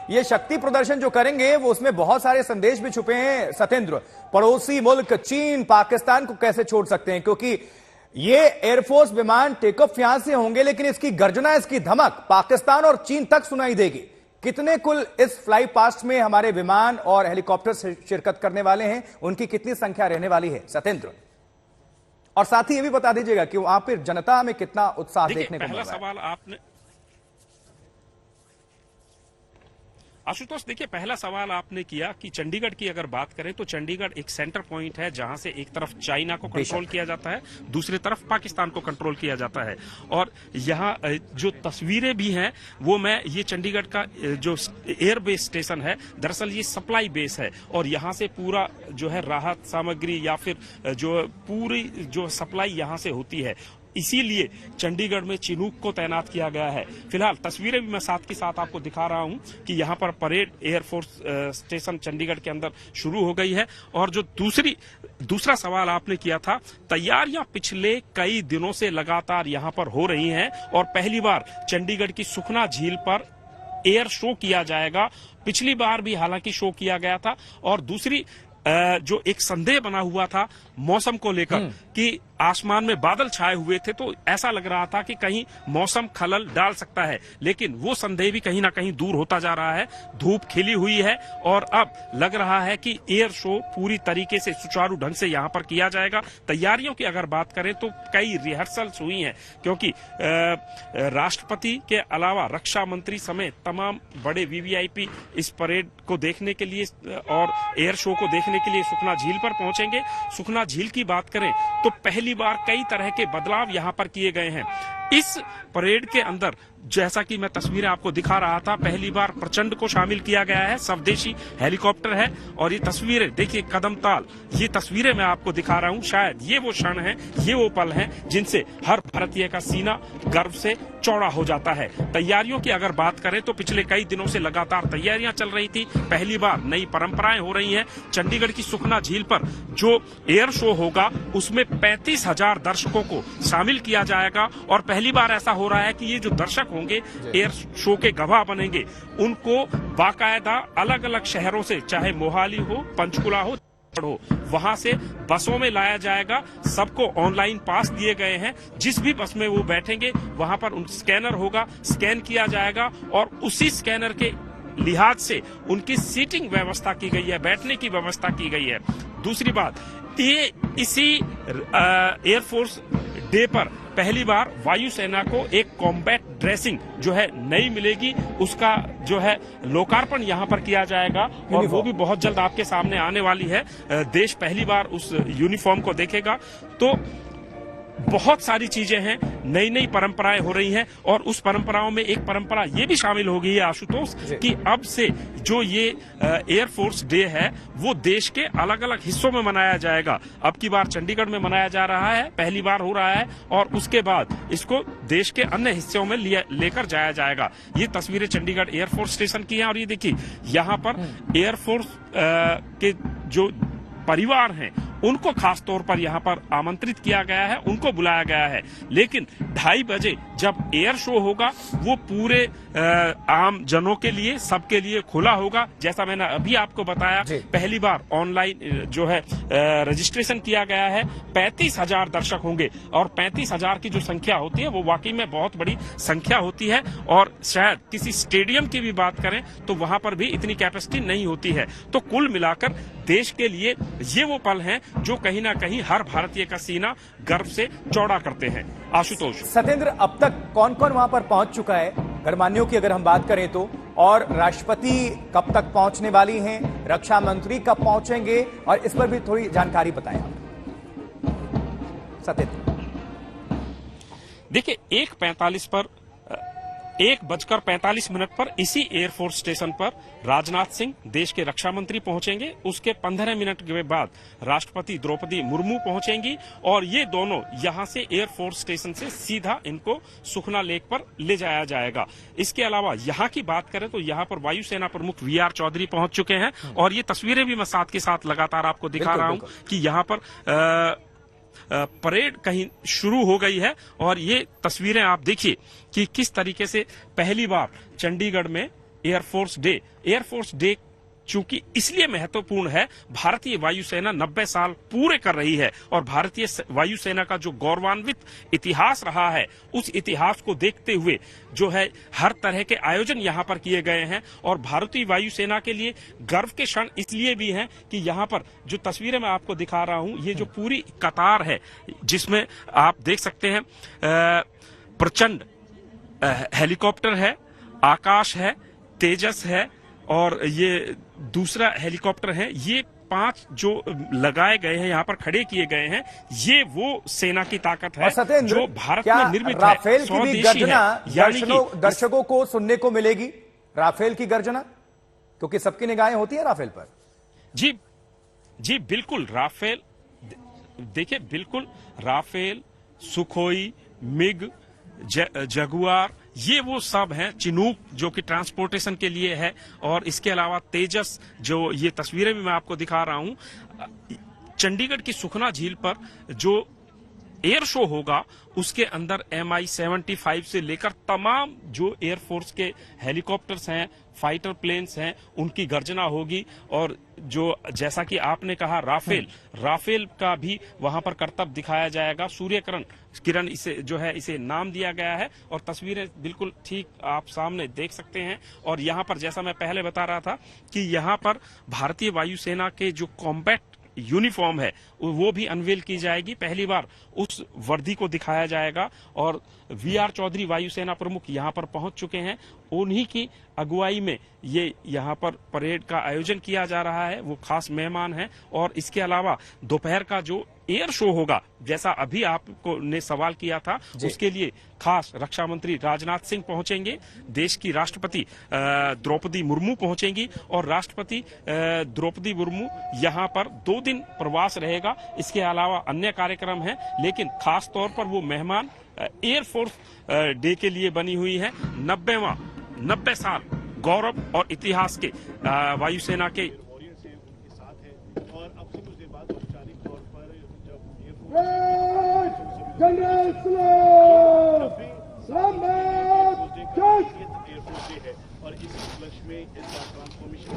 ये शक्ति प्रदर्शन जो करेंगे वो उसमें बहुत सारे संदेश भी छुपे हैं सत्येंद्र। पड़ोसी मुल्क चीन पाकिस्तान को कैसे छोड़ सकते हैं, क्योंकि ये एयरफोर्स विमान टेक ऑफ यहां से होंगे लेकिन इसकी गर्जना, इसकी धमक पाकिस्तान और चीन तक सुनाई देगी। कितने कुल इस फ्लाई पास्ट में हमारे विमान और हेलीकॉप्टर शिरकत करने वाले हैं, उनकी कितनी संख्या रहने वाली है सत्येंद्र? और साथ ही ये भी बता दीजिएगा कि वहां पर जनता में कितना उत्साह देखने को मिल रहा है। पहला सवाल आपने आशुतोष, देखिए पहला सवाल आपने किया कि चंडीगढ़ की अगर बात करें तो चंडीगढ़ एक सेंटर पॉइंट है जहां से एक तरफ चाइना को कंट्रोल किया जाता है, दूसरी तरफ पाकिस्तान को कंट्रोल किया जाता है। और यहाँ जो तस्वीरें भी हैं वो मैं ये चंडीगढ़ का जो एयर बेस स्टेशन है, दरअसल ये सप्लाई बेस है और यहाँ से पूरा जो है राहत सामग्री या फिर जो पूरी जो सप्लाई यहाँ से होती है, इसीलिए चंडीगढ़ में चिनूक को तैनात किया गया है। फिलहाल तस्वीरें भी मैं साथ के साथ आपको दिखा रहा हूं कि यहां पर परेड एयरफोर्स स्टेशन चंडीगढ़ के अंदर शुरू हो गई है। और जो दूसरा सवाल आपने किया था, तैयारियां पिछले कई दिनों से लगातार यहां पर हो रही हैं और पहली बार चंडीगढ़ की सुखना झील पर एयर शो किया जाएगा। पिछली बार भी हालांकि शो किया गया था। और दूसरी जो एक संदेह बना हुआ था मौसम को लेकर कि आसमान में बादल छाए हुए थे तो ऐसा लग रहा था कि कहीं मौसम खलल डाल सकता है, लेकिन वो संदेह भी कहीं ना कहीं दूर होता जा रहा है। धूप खिली हुई है और अब लग रहा है कि एयर शो पूरी तरीके से सुचारू ढंग से यहां पर किया जाएगा। तैयारियों की अगर बात करें तो कई रिहर्सल्स हुई हैं, क्योंकि राष्ट्रपति के अलावा रक्षा मंत्री समेत तमाम बड़े वीवीआईपी इस परेड को देखने के लिए और एयर शो को देखने के लिए सुखना झील पर पहुंचेंगे। सुखना झील की बात करें तो पहली बार कई तरह के बदलाव यहां पर किए गए हैं। इस परेड के अंदर जैसा कि मैं तस्वीरें आपको दिखा रहा था, पहली बार प्रचंड को शामिल किया गया है, स्वदेशी हेलीकॉप्टर है। और ये तस्वीरें देखिए कदमताल, ये तस्वीरें मैं आपको दिखा रहा हूं। शायद ये वो क्षण है, ये वो पल हैं जिनसे हर भारतीय का सीना गर्व से चौड़ा हो जाता है। तैयारियों की अगर बात करें तो पिछले कई दिनों से लगातार तैयारियां चल रही थी। पहली बार नई परंपराएं हो रही हैं। चंडीगढ़ की सुखना झील पर जो एयर शो होगा उसमें 35,000 दर्शकों को शामिल किया जाएगा। और पहली बार ऐसा हो रहा है कि ये जो दर्शक होंगे एयर शो के गवाह बनेंगे, उनको बाकायदा अलग अलग शहरों से, चाहे मोहाली हो, पंचकुला हो, वहां से बसों में लाया जाएगा। सबको ऑनलाइन पास दिए गए हैं। जिस भी बस में वो बैठेंगे वहां पर स्कैनर होगा, स्कैन किया जाएगा और उसी स्कैनर के लिहाज से उनकी सीटिंग व्यवस्था की गई है, बैठने की व्यवस्था की गई है। दूसरी बात, ये इसी एयरफोर्स डे पर पहली बार वायुसेना को एक कॉम्बैट ड्रेसिंग जो है नई मिलेगी, उसका जो है लोकार्पण यहां पर किया जाएगा और वो भी बहुत जल्द आपके सामने आने वाली है। देश पहली बार उस यूनिफॉर्म को देखेगा। तो बहुत सारी चीजें हैं, नई नई परंपराएं हो रही हैं। और उस परंपराओं में एक परंपरा ये भी शामिल हो गई है आशुतोष कि अब से जो ये एयरफोर्स डे है वो देश के अलग अलग हिस्सों में मनाया जाएगा। अब की बार चंडीगढ़ में मनाया जा रहा है, पहली बार हो रहा है, और उसके बाद इसको देश के अन्य हिस्सों में लेकर जाया जाएगा। ये तस्वीरें चंडीगढ़ एयरफोर्स स्टेशन की हैं और ये देखिए यहाँ पर एयरफोर्स के जो परिवार हैं उनको खास तौर पर यहां पर आमंत्रित किया गया है, उनको बुलाया गया है। लेकिन 2:30 बजे जब एयर शो होगा वो पूरे आम जनों के लिए, सबके लिए खुला होगा। जैसा मैंने अभी आपको बताया, पहली बार ऑनलाइन जो है रजिस्ट्रेशन किया गया है। 35,000 दर्शक होंगे और 35,000 की जो संख्या होती है वो वाकई में बहुत बड़ी संख्या होती है। और शायद किसी स्टेडियम की भी बात करें तो वहां पर भी इतनी कैपेसिटी नहीं होती है। तो कुल मिलाकर देश के लिए ये वो पल हैं जो कहीं ना कहीं हर भारतीय का सीना गर्व से चौड़ा करते हैं। आशुतोष। सत्येंद्र, अब तक कौन कौन वहां पर पहुंच चुका है, गणमान्यों की अगर हम बात करें तो, और राष्ट्रपति कब तक पहुंचने वाली हैं, रक्षा मंत्री कब पहुंचेंगे, और इस पर भी थोड़ी जानकारी बताएं सत्येंद्र। देखिए 1:45 पर इसी एयरफोर्स स्टेशन पर राजनाथ सिंह, देश के रक्षा मंत्री, पहुंचेंगे। उसके 15 मिनट के बाद राष्ट्रपति द्रौपदी मुर्मू पहुंचेंगी और ये दोनों यहां से एयरफोर्स स्टेशन से सीधा इनको सुखना लेक पर ले जाया जाएगा। इसके अलावा यहां की बात करें तो यहां पर वायुसेना प्रमुख वीआर चौधरी पहुंच चुके हैं और ये तस्वीरें भी मैं साथ के साथ लगातार आपको दिखा रहा हूं कि यहां पर परेड कहीं शुरू हो गई है। और ये तस्वीरें आप देखिए कि किस तरीके से पहली बार चंडीगढ़ में एयरफोर्स डे चूंकि इसलिए महत्वपूर्ण है, भारतीय वायुसेना 90 साल पूरे कर रही है और भारतीय वायुसेना का जो गौरवान्वित इतिहास रहा है, उस इतिहास को देखते हुए जो है हर तरह के आयोजन यहां पर किए गए हैं। और भारतीय वायुसेना के लिए गर्व के क्षण इसलिए भी हैं कि यहां पर जो तस्वीरें मैं आपको दिखा रहा हूं, ये जो पूरी कतार है जिसमें आप देख सकते हैं प्रचंड हेलीकॉप्टर है, आकाश है, तेजस है और ये दूसरा हेलीकॉप्टर है। ये 5 जो लगाए गए हैं, यहाँ पर खड़े किए गए हैं, ये वो सेना की ताकत है जो भारत में निर्मित राफेल है, की भी गर्जना दर्शकों को सुनने को मिलेगी? राफेल की गर्जना, क्योंकि सबकी निगाहें होती है राफेल पर। जी बिल्कुल। राफेल देखिए, बिल्कुल राफेल, सुखोई, मिग, जगुआर, ये वो सब हैं। चिनूक जो कि ट्रांसपोर्टेशन के लिए है, और इसके अलावा तेजस, जो ये तस्वीरें भी मैं आपको दिखा रहा हूं। चंडीगढ़ की सुखना झील पर जो एयर शो होगा, उसके अंदर MI-75 से लेकर तमाम जो एयरफोर्स के हेलीकॉप्टर्स हैं, फाइटर प्लेन्स हैं, उनकी गर्जना होगी। और जो जैसा कि आपने कहा राफेल का भी वहां पर करतब दिखाया जाएगा। सूर्य किरण इसे जो है इसे नाम दिया गया है, और तस्वीरें बिल्कुल ठीक आप सामने देख सकते हैं। और यहां पर जैसा मैं पहले बता रहा था कि यहां पर भारतीय वायुसेना के जो कॉम्बैट यूनिफॉर्म है वो भी अनवेल की जाएगी। पहली बार उस वर्दी को दिखाया जाएगा, और VR चौधरी वायुसेना प्रमुख यहां पर पहुंच चुके हैं। उन्हीं की अगुवाई में ये यहां पर परेड का आयोजन किया जा रहा है, वो खास मेहमान हैं। और इसके अलावा दोपहर का जो एयर शो होगा, जैसा अभी आपको ने सवाल किया था, उसके लिए खास रक्षा मंत्री राजनाथ सिंह पहुंचेंगे, देश की राष्ट्रपति द्रौपदी मुर्मू पहुंचेंगी, और राष्ट्रपति द्रौपदी मुर्मू यहां पर 2 दिन प्रवास रहेगा। इसके अलावा अन्य कार्यक्रम हैं, लेकिन खास तौर पर वो मेहमान एयरफोर्स डे के लिए बनी हुई है। 90 साल गौरव और इतिहास के वायुसेना के और इस उपलक्ष्य में इसका ट्रांसफॉर्मेशन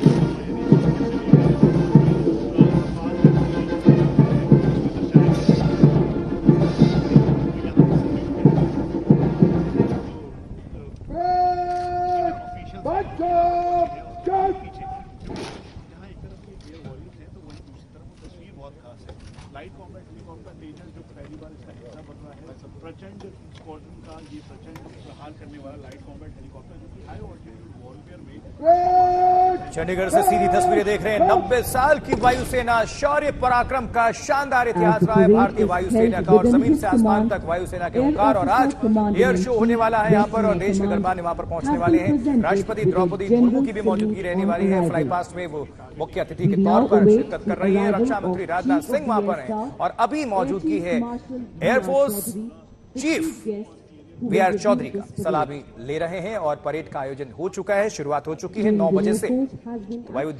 लाइट कॉम्बैट हेलीकॉप्टर तेजस जो पहली बार इसका हिस्सा बन रहा है, प्रचंड स्क्वाड्रन का ये प्रचंड प्रहार करने वाला लाइट कॉम्बैट हेलीकॉप्टर जो कि हाई ऑल्टीट्यूड वॉरफेयर में। चंडीगढ़ से सीधी तस्वीरें देख रहे हैं। 90 साल की वायुसेना, शौर्य पराक्रम का शानदार इतिहास रहा है भारतीय वायुसेना का, और जमीन से आसमान तक वायुसेना के ओंकार। और आज एयर शो होने वाला है यहाँ पर, और देश के गणमान्य वहां पर पहुंचने वाले हैं। राष्ट्रपति द्रौपदी मुर्मू की भी मौजूदगी रहने वाली है। फ्लाई पास्ट में वो मुख्य अतिथि के तौर पर शिरकत कर रही है। रक्षा मंत्री राजनाथ सिंह वहां पर हैं, और अभी मौजूदगी है एयरफोर्स चीफ VR चौधरी का। सलामी ले रहे हैं, और परेड का आयोजन हो चुका है, शुरुआत हो चुकी है 9 बजे से। वायु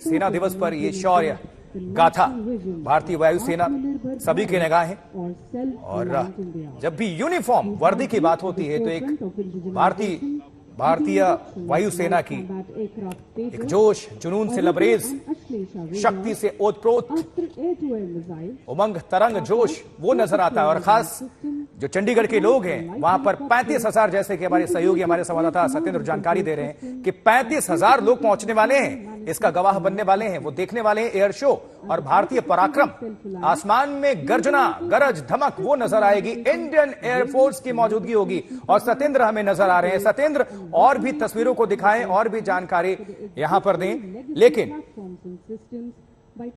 सेना दिवस पर ये शौर्य गाथा भारतीय वायुसेना सभी की निगाहें। और जब भी यूनिफॉर्म वर्दी की बात होती है, तो एक भारतीय वायुसेना की एक जोश जुनून से लबरेज, शक्ति से ओतप्रोत उमंग तरंग जोश वो नजर आता है। और खास जो चंडीगढ़ के लोग हैं वहां पर 35,000, जैसे कि हमारे सहयोगी हमारे संवाददाता सत्येंद्र जानकारी दे रहे हैं कि 35,000 लोग पहुंचने वाले हैं, इसका गवाह बनने वाले हैं, वो देखने वाले हैं एयर शो। और भारतीय पराक्रम, आसमान में गर्जना, गरज, धमक वो नजर आएगी। इंडियन एयरफोर्स की मौजूदगी होगी, और सत्येंद्र हमें नजर आ रहे हैं। सत्येंद्र, और भी तस्वीरों को दिखाएं, और भी जानकारी यहां पर दें। लेकिन